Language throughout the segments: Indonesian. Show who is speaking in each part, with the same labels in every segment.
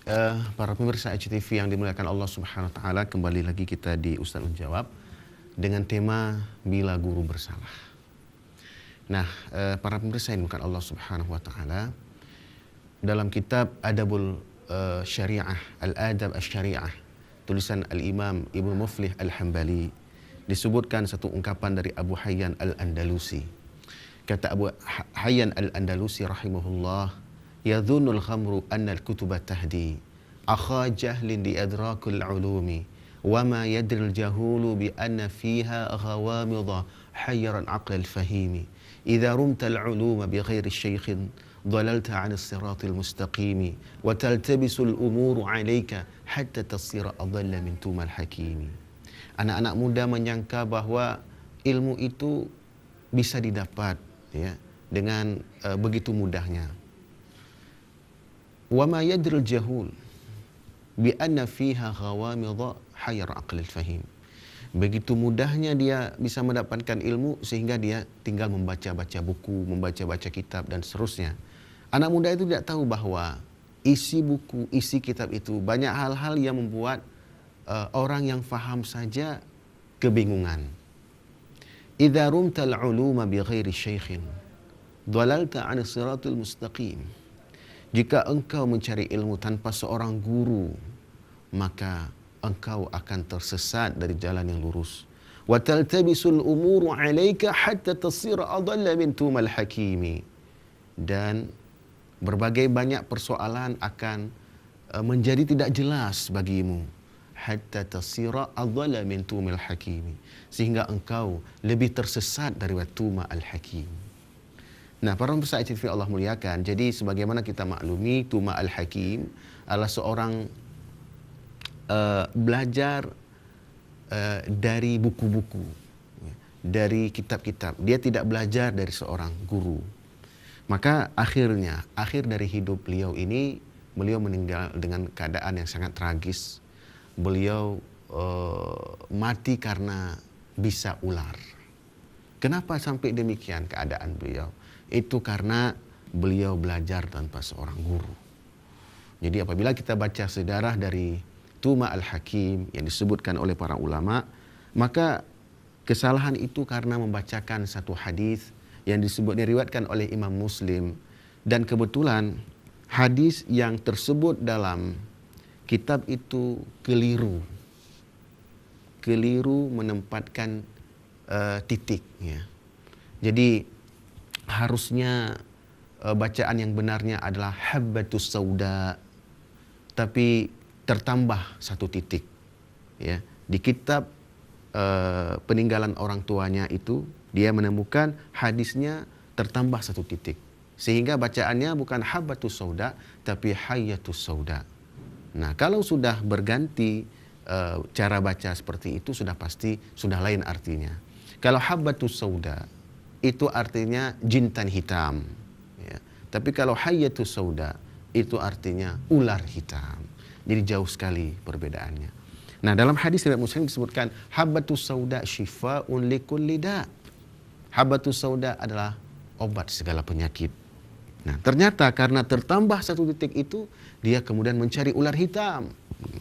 Speaker 1: Para pemirsa HTV yang dimuliakan Allah Subhanahu wa taala, kembali lagi kita di Ustaz Menjawab dengan tema bila guru bersalah. Nah, para pemirsa yang dimuliakan Allah Subhanahu wa taala, dalam kitab Adabul Syariah, Al-Adab Asy-Syariah, tulisan Al-Imam Ibnu Muflih Al-Hambali, disebutkan satu ungkapan dari Abu Hayyan Al-Andalusi. Kata Abu Hayyan Al-Andalusi rahimahullah, yadhunnul khamru anna al-kutuba tahdi akha jahlin li adrakul ulumi wa ma yadri al-jahulu bi anna fiha ghawamidha hayran aql al-fahimi idza rumta al-uluma bi ghairi shaykhin ضللت عن الصراط المستقيم وتلتبس الأمور عليك حتى تصير أضل من توم الحكيم. Anak-anak muda menyangka bahwa ilmu itu bisa didapat ya dengan begitu mudahnya. Wa ma yadril jahul bi anna fiha ghawamidha hayr aqlil fahim. Begitu mudahnya dia bisa mendapatkan ilmu sehingga dia tinggal membaca-baca buku, membaca-baca kitab dan seterusnya. Anak muda itu tidak tahu bahwa isi buku, isi kitab itu banyak hal-hal yang membuat orang yang faham saja kebingungan. Idza rumtal uluma bi ghairi syaikhin dhalalta 'an siratil mustaqim. Jika engkau mencari ilmu tanpa seorang guru, maka engkau akan tersesat dari jalan yang lurus. Wa taltabisul umuru 'alaika hatta tasira adalla min tumal hakimi. Dan berbagai banyak persoalan akan menjadi tidak jelas bagimu. Hatta tasira adalla min tumal hakimi. Sehingga engkau lebih tersesat dari tuma al-hakim. Nah, para pemirsa HTV Allah muliakan, jadi sebagaimana kita maklumi, Tuma Al-Hakim adalah seorang belajar dari buku-buku, dari kitab-kitab. Dia tidak belajar dari seorang guru. Maka akhir dari hidup beliau ini, beliau meninggal dengan keadaan yang sangat tragis. Beliau mati karena bisa ular. Kenapa sampai demikian keadaan beliau? Itu karena beliau belajar tanpa seorang guru. Jadi apabila kita baca sejarah dari Tuma Al-Hakim yang disebutkan oleh para ulama, maka kesalahan itu karena membacakan satu hadis yang diriwayatkan oleh Imam Muslim, dan kebetulan hadis yang tersebut dalam kitab itu keliru menempatkan titik ya. Jadi harusnya bacaan yang benarnya adalah habbatus sauda, tapi tertambah satu titik ya. Di kitab peninggalan orang tuanya itu dia menemukan hadisnya tertambah satu titik, sehingga bacaannya bukan habbatus sauda tapi hayyatus sauda. Nah, kalau sudah berganti cara baca seperti itu, sudah pasti sudah lain artinya. Kalau habbatus sauda itu artinya jintan hitam ya. Tapi kalau hayyatus sauda itu artinya ular hitam. Jadi jauh sekali perbedaannya. Nah, dalam hadis riwayat Muslim disebutkan habbatus sauda syifaa'un likulli da'. Habbatus sauda adalah obat segala penyakit. Nah, ternyata karena tertambah satu titik itu, dia kemudian mencari ular hitam.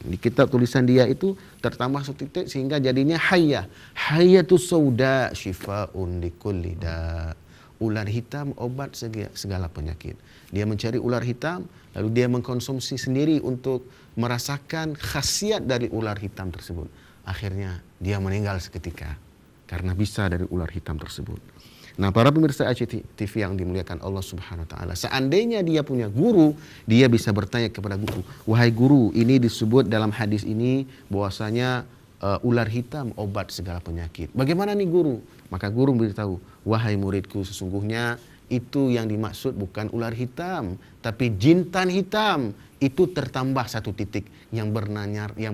Speaker 1: Di kitab tulisan dia itu tertambah satu titik sehingga jadinya hayyatus sauda syifaa'un likulli da'. Ular hitam obat segala penyakit. Dia mencari ular hitam, lalu dia mengkonsumsi sendiri untuk merasakan khasiat dari ular hitam tersebut. Akhirnya dia meninggal seketika karena bisa dari ular hitam tersebut. Nah, para pemirsa HTV yang dimuliakan Allah Subhanahu wa taala, seandainya dia punya guru, dia bisa bertanya kepada guru, "Wahai guru, ini disebut dalam hadis ini bahwasanya ular hitam obat segala penyakit. Bagaimana nih guru?" Maka guru beritahu, "Wahai muridku, sesungguhnya itu yang dimaksud bukan ular hitam, tapi jintan hitam. Itu tertambah satu titik. Yang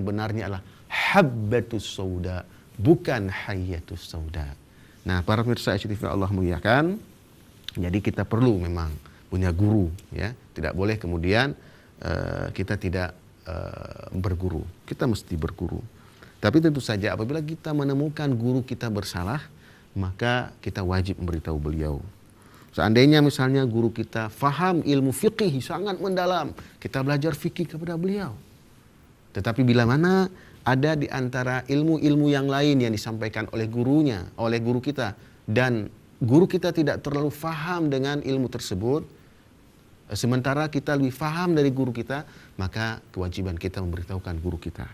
Speaker 1: benarnya adalah habbatus sauda, bukan hayyatus sauda." Nah, para pemirsa HTV Allah muliakan, jadi kita perlu memang punya guru ya. Tidak boleh kemudian kita tidak berguru. Kita mesti berguru. Tapi tentu saja apabila kita menemukan guru kita bersalah, maka kita wajib memberitahu beliau. Seandainya misalnya guru kita faham ilmu fikih sangat mendalam, kita belajar fikih kepada beliau. Tetapi bila mana ada di antara ilmu-ilmu yang lain yang disampaikan oleh gurunya, oleh guru kita, dan guru kita tidak terlalu faham dengan ilmu tersebut, sementara kita lebih faham dari guru kita, maka kewajiban kita memberitahukan guru kita.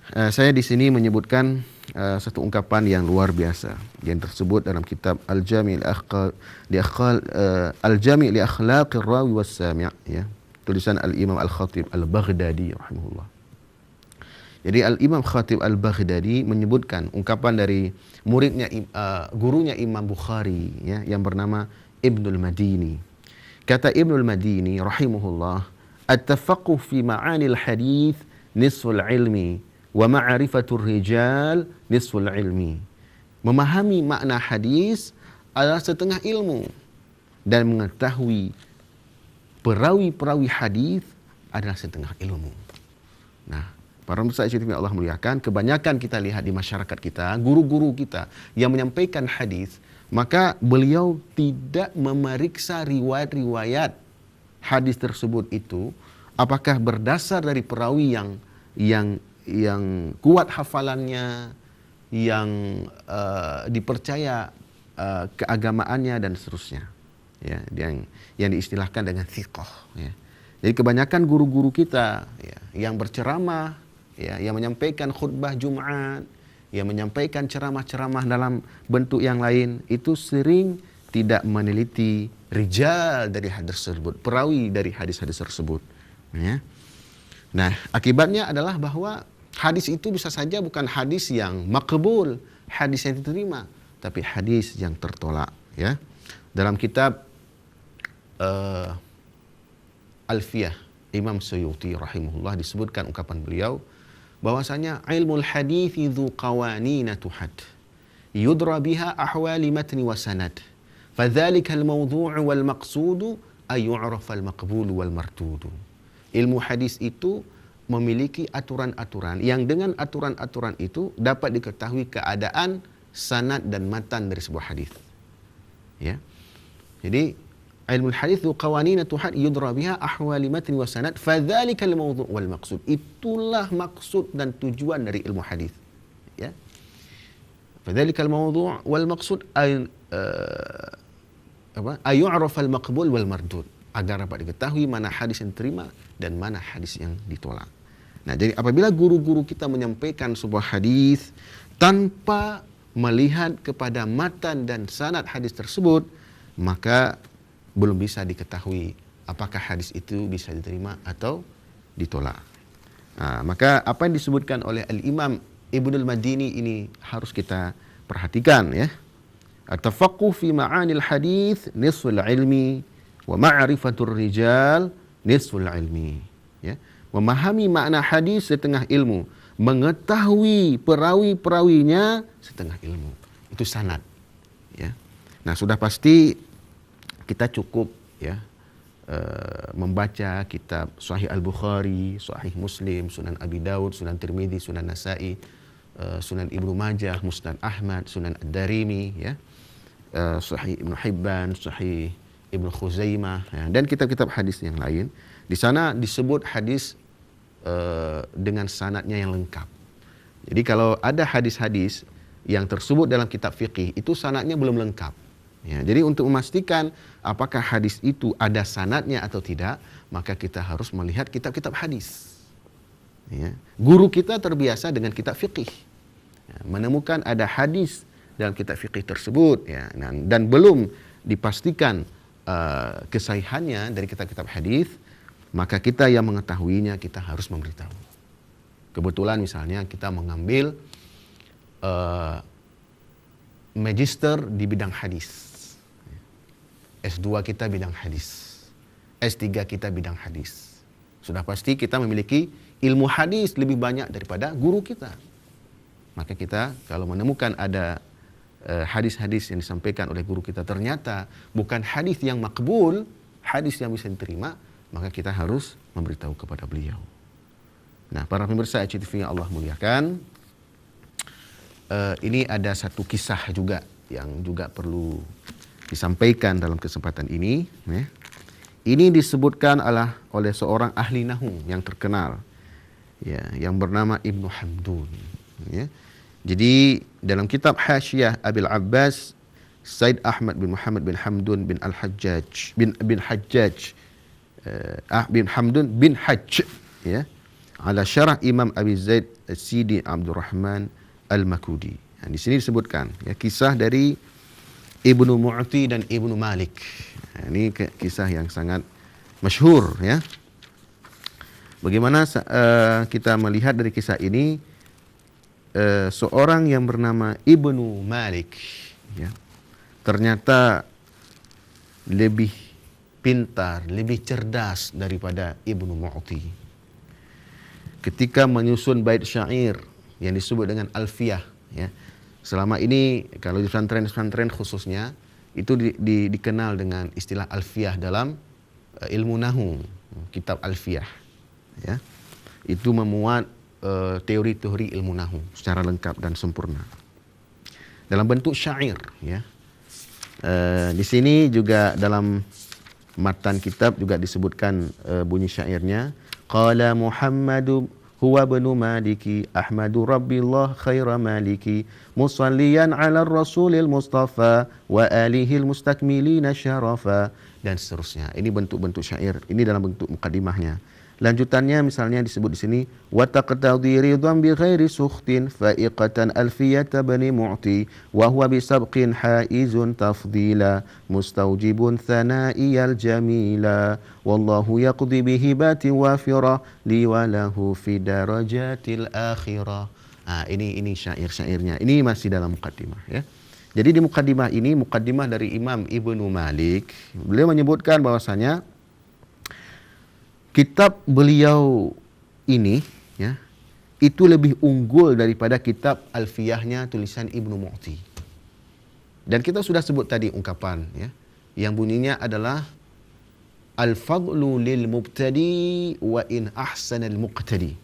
Speaker 1: Saya di sini menyebutkan satu ungkapan yang luar biasa yang tersebut dalam kitab Al-Jami' li Akhlaqir Rawi was Sami', ya, tulisan Al-Imam Al-Khatib Al-Baghdadi rahimahullah. Jadi Al-Imam Khatib Al-Baghdadi menyebutkan ungkapan dari muridnya, gurunya Imam Bukhari, ya, yang bernama Ibnul Madini. Kata Ibnul Madini rahimahullah, "At-tafaqquh fi ma'anil hadith nisful ilmi wa ma'rifatur rijal nisful ilmi." Memahami makna hadis adalah setengah ilmu, dan mengetahui perawi-perawi hadis adalah setengah ilmu. Nah, para pemirsa yang Allah muliakan, kebanyakan kita lihat di masyarakat kita, guru-guru kita yang menyampaikan hadis, maka beliau tidak memeriksa riwayat-riwayat hadis tersebut itu apakah berdasar dari perawi yang kuat hafalannya, yang dipercaya keagamaannya dan seterusnya, ya, yang diistilahkan dengan thiqah, ya. Jadi kebanyakan guru-guru kita, ya, yang berceramah, ya, yang menyampaikan khutbah Jumat, yang menyampaikan ceramah-ceramah dalam bentuk yang lain, itu sering tidak meneliti rijal dari hadis tersebut, perawi dari hadis-hadis tersebut, ya. Nah, akibatnya adalah bahwa hadis itu bisa saja bukan hadis yang makbul, hadis yang diterima, tapi hadis yang tertolak, ya. Dalam kitab Alfiyah Imam Suyuti rahimahullah disebutkan ungkapan beliau bahwasanya ilmul hadits dzu qawanina tuhad yudra biha ahwali matni wa sanad fadzalika al-mawdhu' wal maqsud ay yu'rafa al-maqbul wal mardud. Ilmu hadis itu memiliki aturan-aturan yang dengan aturan-aturan itu dapat diketahui keadaan sanad dan matan dari sebuah hadis. Ya. Jadi ilmu hadis itu qawanin tuhad yudra biha ahwali matni wa sanad fadzalika al-mawdhu' wal maqsud. Itulah maksud dan tujuan dari ilmu hadis. Ya. Fadzalika al-mawdhu' wal maqsud ay yu'raf al-maqbul wal mardud, agar dapat diketahui mana hadis yang diterima dan mana hadis yang ditolak. Nah, jadi apabila guru-guru kita menyampaikan sebuah hadis tanpa melihat kepada matan dan sanad hadis tersebut, maka belum bisa diketahui apakah hadis itu bisa diterima atau ditolak. Nah, maka apa yang disebutkan oleh Al-Imam Ibnul Madini ini harus kita perhatikan, ya. At-tafaqquh fi ma'anil hadis nisful ilmi wa ma'rifatur rijal nisful ilmi, ya. Memahami makna hadis setengah ilmu, mengetahui perawi-perawinya setengah ilmu. Itu sanad, ya. Nah, sudah pasti kita cukup, ya, membaca kitab Sahih Al-Bukhari, Sahih Muslim, Sunan Abi Daud, Sunan Tirmidzi, Sunan Nasa'i, Sunan Ibnu Majah, Musnad Ahmad, Sunan Ad-Darimi, ya, Sahih Ibnu Hibban, Sahih Ibnu Khuzaimah, ya, dan kitab-kitab hadis yang lain. Di sana disebut hadis dengan sanadnya yang lengkap. Jadi kalau ada hadis-hadis yang tersebut dalam kitab fikih itu sanadnya belum lengkap, ya. Jadi untuk memastikan apakah hadis itu ada sanadnya atau tidak, maka kita harus melihat kitab-kitab hadis, ya. Guru kita terbiasa dengan kitab fikih, ya, menemukan ada hadis dalam kitab fikih tersebut, ya, dan belum dipastikan kesahihannya dari kitab-kitab hadis, maka kita yang mengetahuinya kita harus memberitahu. Kebetulan misalnya kita mengambil magister di bidang hadis, S2 kita bidang hadis, S3 kita bidang hadis, sudah pasti kita memiliki ilmu hadis lebih banyak daripada guru kita. Maka kita kalau menemukan ada hadis-hadis yang disampaikan oleh guru kita ternyata bukan hadis yang makbul, hadis yang bisa diterima, maka kita harus memberitahu kepada beliau. Nah, para pemirsa ICTV yang Allah muliakan, ini ada satu kisah juga yang juga perlu disampaikan dalam kesempatan ini, ya. Ini disebutkan oleh seorang ahli nahwu yang terkenal, ya, yang bernama Ibnu Hamdun, ya. Jadi dalam kitab Hasyiah Abil Abbas Said Ahmad bin Muhammad bin Hamdun bin Al-Hajjaj bin Hajjaj bin Hamdun bin Hajj, ya, ala syarah Imam Abi Zaid Sidi Abdul Rahman Al-Makudi. Di sini disebutkan, ya, kisah dari Ibnu Mu'ti dan Ibnu Malik. Ini kisah yang sangat masyhur, ya. Bagaimana kita melihat dari kisah ini, seorang yang bernama Ibnu Malik, ya, ternyata lebih pintar, lebih cerdas daripada Ibnu Mu'ti. Ketika menyusun bait syair yang disebut dengan alfiyah, ya. Selama ini kalau di pesantren khususnya itu dikenal dengan istilah alfiyah dalam ilmu nahwu, kitab alfiyah, ya. Itu memuat teori-teori ilmu nahwu secara lengkap dan sempurna dalam bentuk syair, ya. Di sini juga dalam matan kitab juga disebutkan bunyi syairnya, qala Muhammadu huwa ibnu Maliki ahmadu rabbillah khaira maliki musalliyan ala rasulil mustafa wa alihil mustakmilina syarafa, dan seterusnya. Ini bentuk-bentuk syair. Ini dalam bentuk mukadimahnya. Lanjutannya misalnya disebut di sini, wa taqtadi ridwan bi ghairi sukhtin fa'iqatan alfiyata bani mu'ti wa huwa bi sabqin haizun tafdila mustawjibun thana'iyal jamila wallahu yaqdi bi hibati wafira li wa lahu fi darajatil akhirah. Ini syair-syairnya. Ini masih dalam mukadimah, ya. Jadi di mukadimah ini, mukadimah dari Imam Ibnu Malik, beliau menyebutkan bahwasanya kitab beliau ini, ya, itu lebih unggul daripada kitab alfiyahnya tulisan Ibnu Mu'ti. Dan kita sudah sebut tadi ungkapan, ya, yang bunyinya adalah al-fadlu lil mubtadi wa in ahsanal muqtadi.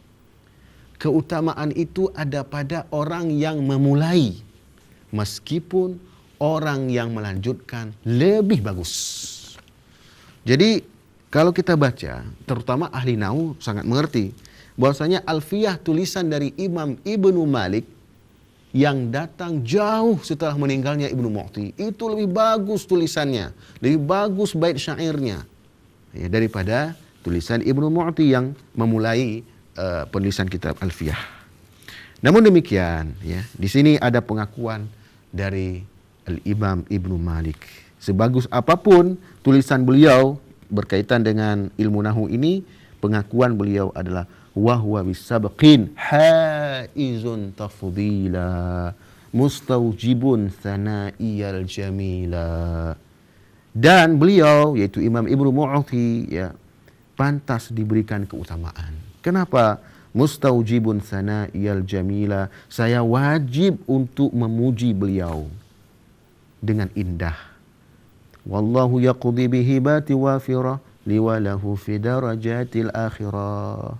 Speaker 1: Keutamaan itu ada pada orang yang memulai, meskipun orang yang melanjutkan lebih bagus. Jadi kalau kita baca, terutama ahli nahwu sangat mengerti bahwasanya alfiyah tulisan dari Imam Ibnu Malik yang datang jauh setelah meninggalnya Ibnu Mu'ti itu lebih bagus tulisannya, lebih bagus bait syairnya, ya, daripada tulisan Ibnu Mu'ti yang memulai penulisan kitab alfiyah. Namun demikian, ya, di sini ada pengakuan dari Al-Imam Ibnu Malik. Sebagus apapun tulisan beliau berkaitan dengan ilmu nahwu ini, pengakuan beliau adalah wa huwa bisabqin haizun tafdila mustawjibun thana'iyal jamila. Dan beliau, yaitu Imam Ibnu Mu'ti, ya, pantas diberikan keutamaan. Kenapa? Mustawjibun thana'iyal jamila. Saya wajib untuk memuji beliau dengan indah. Wallahu yaqdi bihibati wafirah liwalahu fi darajatil akhirah.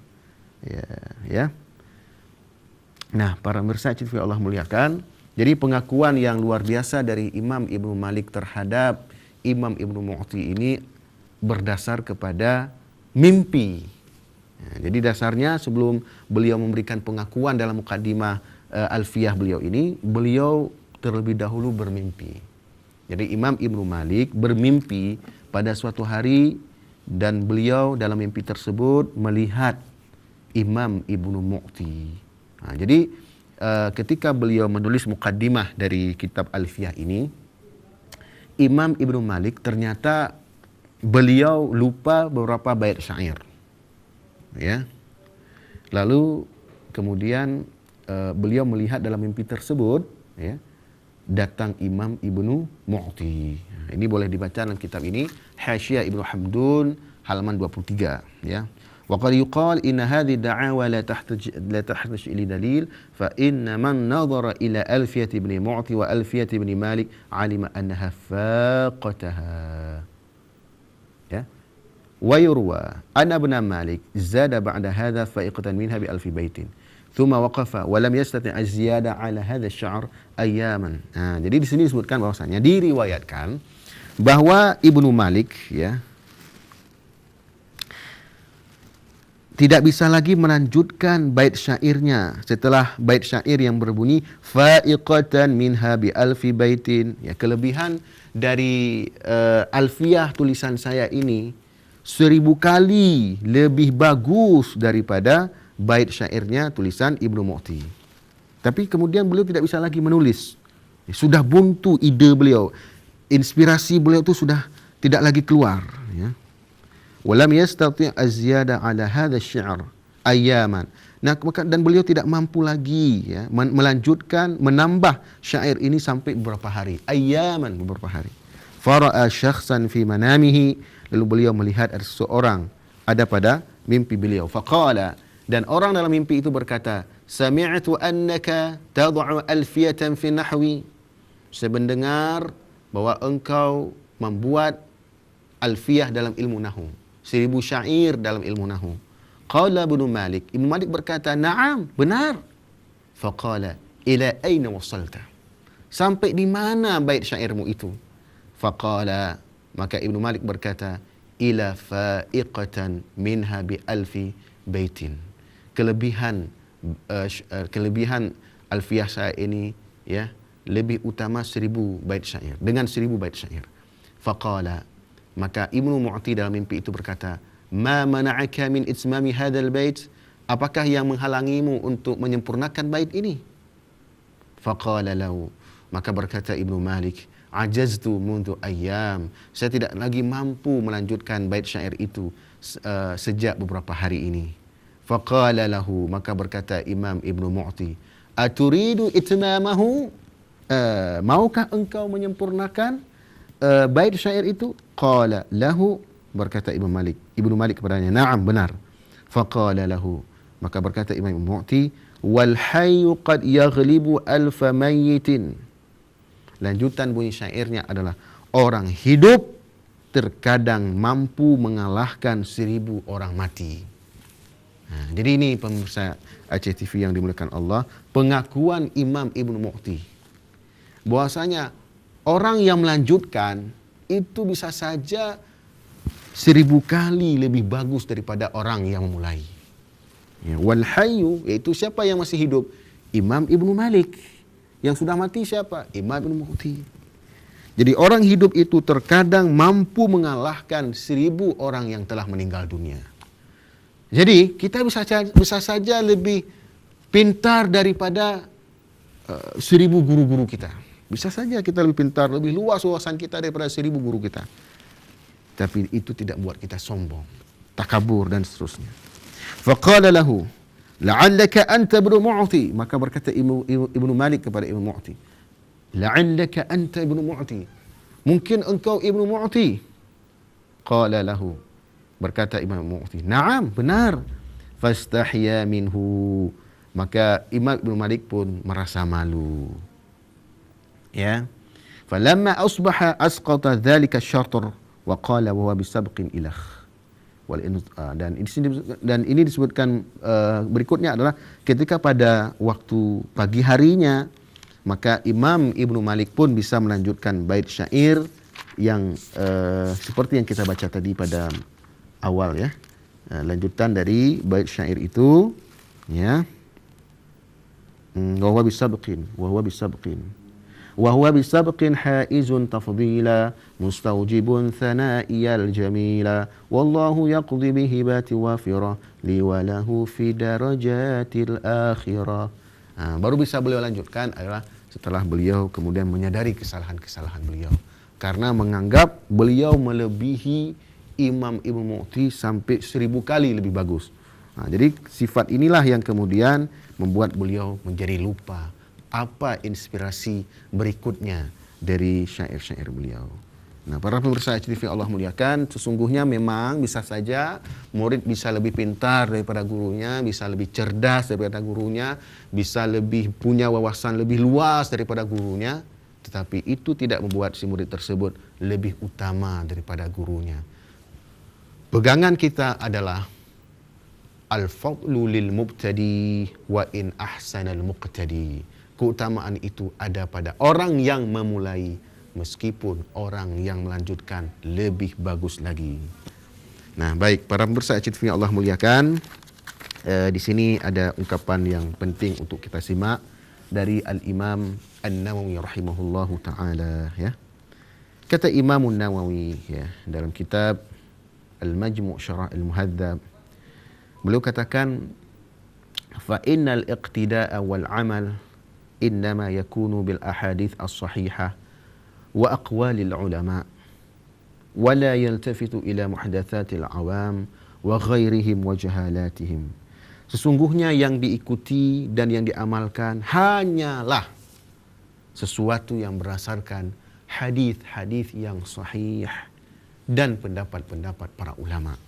Speaker 1: Ya. Nah, para pemirsa yang Allah muliakan, jadi pengakuan yang luar biasa dari Imam Ibnu Malik terhadap Imam Ibnu Mu'ti ini berdasar kepada mimpi. Jadi dasarnya sebelum beliau memberikan pengakuan dalam mukadimah alfiyah beliau ini, beliau terlebih dahulu bermimpi. Jadi Imam Ibnu Malik bermimpi pada suatu hari dan beliau dalam mimpi tersebut melihat Imam Ibnu Mu'ti. Jadi ketika beliau menulis mukadimah dari kitab Alfiyah ini, Imam Ibnu Malik ternyata beliau lupa beberapa bait syair, ya. Lalu kemudian beliau melihat dalam mimpi tersebut, ya, datang Imam Ibnu Mu'ti. Ini boleh dibaca dalam kitab ini, Hasyiah Ibnu Hamdun, halaman 23, ya. Wa qad yuqal inna hadhihi da'awa la tahtaj ila dalil fa inna man nadhara ila alfiyah ibn Mu'ti wa alfiyah ibn Malik alima annaha faqataha. Ya. Wa yurwa anna ibn Malik zada ba'da hadha fa'iqatan minha bi alfi baitin. ثم وقف ولم يستطع الزيادة على هذا الشعر أياما. Jadi di sini disebutkan bahwasanya diriwayatkan bahwa Ibnu Malik ya tidak bisa lagi melanjutkan bait syairnya setelah bait syair yang berbunyi fa'iqatan minha bi alfi baitin. Ya, kelebihan dari alfiyah tulisan saya ini 1000 kali lebih bagus daripada bait syairnya tulisan Ibnu Mu'ti. Tapi kemudian beliau tidak bisa lagi menulis. Sudah buntu ide beliau. Inspirasi beliau itu sudah tidak lagi keluar, ya. Walam yastati' az-ziyada ala hadha asy-syi'r ayyaman. Nah, dan beliau tidak mampu lagi ya melanjutkan menambah syair ini sampai beberapa hari. Ayyaman, beberapa hari. Fara'a syakhsan fi manamihi, lalu beliau melihat ada seseorang ada pada mimpi beliau. Faqala, dan orang dalam mimpi itu berkata, sami'tu annaka tad'u alfiyatan fi nahwi. Saya mendengar bahwa engkau membuat alfiyah dalam ilmu nahwu. 1000 syair dalam ilmu nahwu. Qala Ibnu Malik. Ibnu Malik berkata, "Na'am, benar." Faqala, "Ila aina wasalta?" Sampai di mana bait syairmu itu? Faqala, maka Ibnu Malik berkata, "Ila fa'iqatan minha bi alfi baitin." Kelebihan alfiyah saya ini ya lebih utama 1000 bait syair, dengan 1000 bait syair. Faqala, maka Ibnu Mu'ti dalam mimpi itu berkata, "Ma mana'aka min itmami hadzal bait?" Apakah yang menghalangimu untuk menyempurnakan bait ini? Faqala lahu, maka berkata Ibnu Malik, "Ajaztu mundu ayyam." Saya tidak lagi mampu melanjutkan bait syair itu sejak beberapa hari ini. Faqala lahu, maka berkata Imam Ibnu Mu'ti, "Aturidu itmamahu?" Maukah engkau menyempurnakan bait syair itu? Qala lahu, berkata Ibnu Malik kepadanya, "Na'am, benar." Faqala lahu, maka berkata Imam Mu'ti, "Wal hayyu qad yaghlibu alfa mayyitin." Lanjutan bunyi syairnya adalah, orang hidup terkadang mampu mengalahkan 1000 orang mati. Nah, jadi ini pemirsa Aceh TV yang dimuliakan Allah, pengakuan Imam Ibnu Mu'ti bahwasanya orang yang melanjutkan itu bisa saja 1000 kali lebih bagus daripada orang yang memulai. Ya, wal hayyu, yaitu siapa yang masih hidup? Imam Ibnu Malik. Yang sudah mati siapa? Imam Ibnu Mu'ti. Jadi orang hidup itu terkadang mampu mengalahkan 1000 orang yang telah meninggal dunia. Jadi kita bisa saja lebih pintar daripada 1000 guru-guru kita. Bisa saja kita lebih pintar, lebih luas wawasan kita daripada 1000 guru kita. Tapi itu tidak buat kita sombong, takabur dan seterusnya. Faqala lahu, "La'allaka anta Ibnu Mu'ti." Maka berkata Ibnu Malik kepada Ibnu Mu'ti, "La'allaka anta Ibnu Mu'ti." Mungkin engkau Ibnu Mu'ti. Qala lahu, berkata Ibnu Mu'ti, "Na'am, benar." Fastahya minhu. Maka Imam Ibnu Malik pun merasa malu. Ya. Falamma asbaha asqata dzalika asy-syatr wa qala wa huwa bisabqin ilah. Dan ini disebutkan berikutnya adalah ketika pada waktu pagi harinya, maka Imam Ibnu Malik pun bisa melanjutkan bait syair yang seperti yang kita baca tadi pada awal ya. Lanjutan dari bait syair itu ya. Wa huwa bisabqin وهو بسبق حائز تفضيلا مستوجب ثنائي الجميلا والله يقضي بهبات وافرة لي وله في درجات الآخرة. Baru bisa beliau lanjutkan adalah setelah beliau kemudian menyadari kesalahan-kesalahan beliau, karena menganggap beliau melebihi Imam Ibnu Mu'ti sampai 1000 kali lebih bagus. Jadi sifat inilah yang kemudian membuat beliau menjadi lupa apa inspirasi berikutnya dari syair-syair beliau. Nah, para pemirsa TV Allah muliakan, sesungguhnya memang bisa saja murid bisa lebih pintar daripada gurunya, bisa lebih cerdas daripada gurunya, bisa lebih punya wawasan lebih luas daripada gurunya, tetapi itu tidak membuat si murid tersebut lebih utama daripada gurunya. Pegangan kita adalah al-fadlu lil mubtadi wa in ahsanal muqtadi. Keutamaan itu ada pada orang yang memulai meskipun orang yang melanjutkan lebih bagus lagi. Nah, baik para pemirsa yang Allah muliakan, di sini ada ungkapan yang penting untuk kita simak dari Al-Imam An-Nawawi rahimahullahu taala, ya. Kata Imam An-Nawawi, ya, dalam kitab Al-Majmu' Syarah Al-Muhadzab, beliau katakan, fa innal iqtida'a wal 'amal innama yakunu bil ahadits as-sahihah wa aqwalil ulama wa la yaltafitu ila muhdatsatil awam wa ghairihim wa jahalatihim. Sesungguhnya yang diikuti dan yang diamalkan hanyalah sesuatu yang berdasarkan hadis-hadis yang sahih dan pendapat-pendapat para ulama.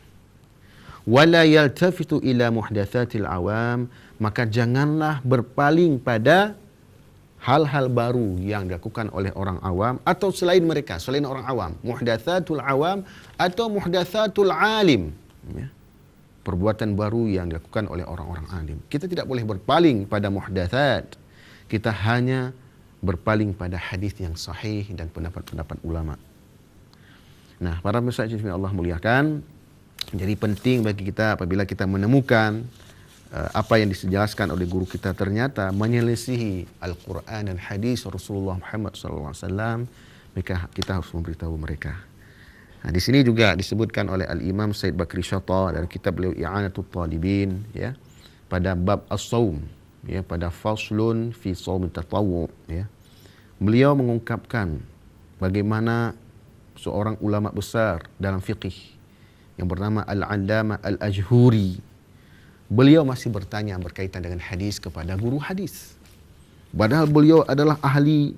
Speaker 1: Wala yaltafitu ila muhdatsatil awam, maka janganlah berpaling pada hal-hal baru yang dilakukan oleh orang awam atau selain mereka, selain orang awam. Muhdatsatul awam atau muhdatsatul alim, ya. Perbuatan baru yang dilakukan oleh orang-orang alim. Kita tidak boleh berpaling pada muhdatsat. Kita hanya berpaling pada hadis yang sahih dan pendapat-pendapat ulama. Nah, para pemirsa yang Allah muliakan, jadi penting bagi kita apabila kita menemukan apa yang dijelaskan oleh guru kita ternyata menyelisihi Al-Quran dan hadis Rasulullah Muhammad SAW, maka kita harus memberitahu mereka. Nah, di sini juga disebutkan oleh Al-Imam Said Bakri Syata dalam kitab beliau I'anatul Talibin, ya, pada bab as-saum, ya, pada faslun fi shaum tatawwu', ya. Beliau mengungkapkan bagaimana seorang ulama besar dalam fiqih yang bernama Al-Allamah Al-Ajhuri, beliau masih bertanya berkaitan dengan hadis kepada guru hadis. Padahal beliau adalah ahli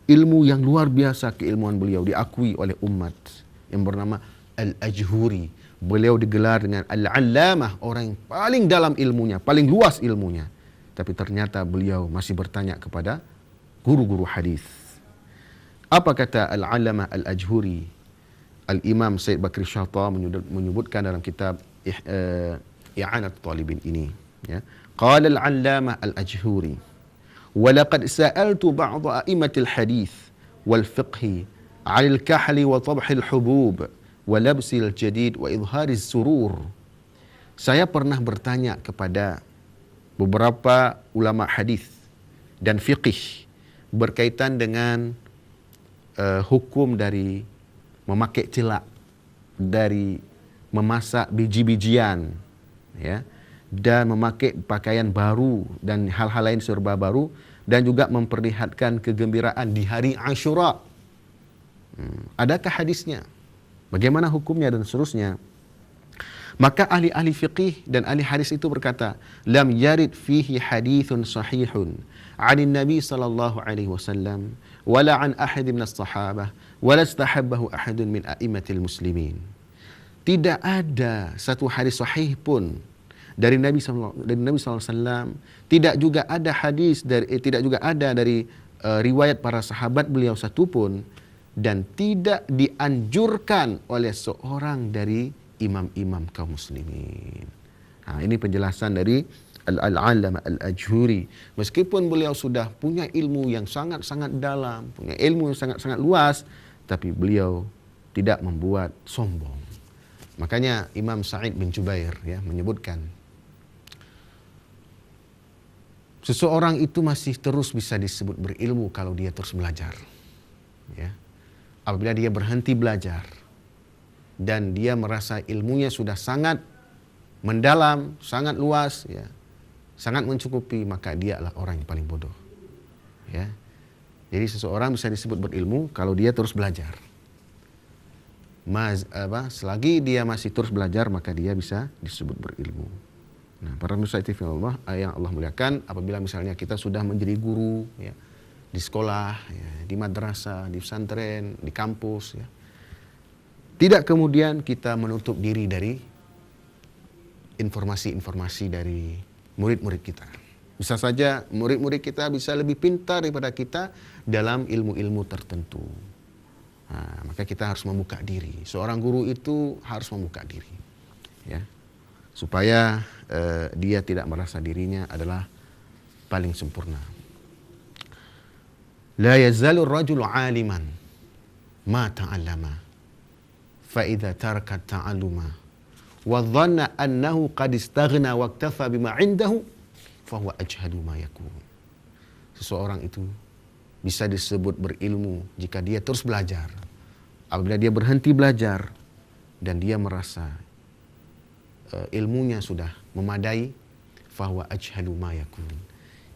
Speaker 1: ilmu yang luar biasa, keilmuan beliau diakui oleh umat, yang bernama Al-Ajhuri. Beliau digelar dengan Al-Allamah, orang yang paling dalam ilmunya, paling luas ilmunya. Tapi ternyata beliau masih bertanya kepada guru-guru hadis. Apa kata Al-Allamah Al-Ajhuri? Al-Imam Said Bakri Syata menyebutkan dalam kitab I'anatul Talibin ini, ya. Qala Al-Allamah Al-Ajhuri, wa laqad sa'altu ba'd a'immatil hadis wal fiqh 'ala al-kahli wa tabhil hubub wa labsil jadid wa idhariz surur. Saya pernah bertanya kepada beberapa ulama hadis dan fiqh berkaitan dengan hukum dari memakai celak, dari memasak biji-bijian, ya, dan memakai pakaian baru dan hal-hal lain serba baru, dan juga memperlihatkan kegembiraan di hari Asyura. Adakah hadisnya? Bagaimana hukumnya dan seterusnya? Maka ahli-ahli fiqih dan ahli hadis itu berkata, lam yarid fihi hadithun sahihun 'anin nabi sallallahu alaihi wasallam wala 'an ahad min as-sahabah wala istahabbahu ahadun min a'immatil muslimin. Tidak ada satu hadis sahih pun dari Nabi SAW, tidak juga ada hadis dari tidak juga ada dari riwayat para sahabat beliau satu pun, dan tidak dianjurkan oleh seorang dari imam-imam kaum muslimin. Nah, ini penjelasan dari Al-Allamah Al-Ajhuri. Meskipun beliau sudah punya ilmu yang sangat-sangat dalam, punya ilmu yang sangat-sangat luas, tapi beliau tidak membuat sombong. Makanya Imam Sa'id bin Jubair, ya, menyebutkan seseorang itu masih terus bisa disebut berilmu kalau dia terus belajar, ya. Apabila dia berhenti belajar dan dia merasa ilmunya sudah sangat mendalam, sangat luas, ya, sangat mencukupi, maka dia adalah orang yang paling bodoh, ya. Jadi seseorang bisa disebut berilmu kalau dia terus belajar. Selagi dia masih terus belajar, maka dia bisa disebut berilmu. Nah, para pemirsa Allah yang Allah muliakan, apabila misalnya kita sudah menjadi guru, ya, di sekolah, ya, di madrasah, di pesantren, di kampus, ya, tidak kemudian kita menutup diri dari informasi-informasi dari murid-murid kita. Bisa saja murid-murid kita bisa lebih pintar daripada kita dalam ilmu-ilmu tertentu. Nah, maka kita harus membuka diri. Seorang guru itu harus membuka diri, ya, supaya dia tidak merasa dirinya adalah paling sempurna. La yazalu rajulu aliman ma ta'allama fa idza taraka ta'alluma wa dhanna annahu qad istaghna wa iktafa bima 'indahu fa huwa ajhadu ma yakun. Seseorang itu bisa disebut berilmu jika dia terus belajar. Apabila dia berhenti belajar dan dia merasa ilmunya sudah memadai, fa huwa ajhadu ma yakun.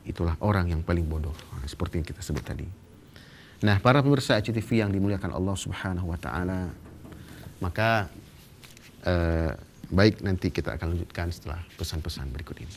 Speaker 1: Itulah orang yang paling bodoh. Seperti yang kita sebut tadi. Nah, para pemirsa ACTV yang dimuliakan Allah Subhanahu wa taala, maka baik, nanti kita akan lanjutkan setelah pesan-pesan berikut ini.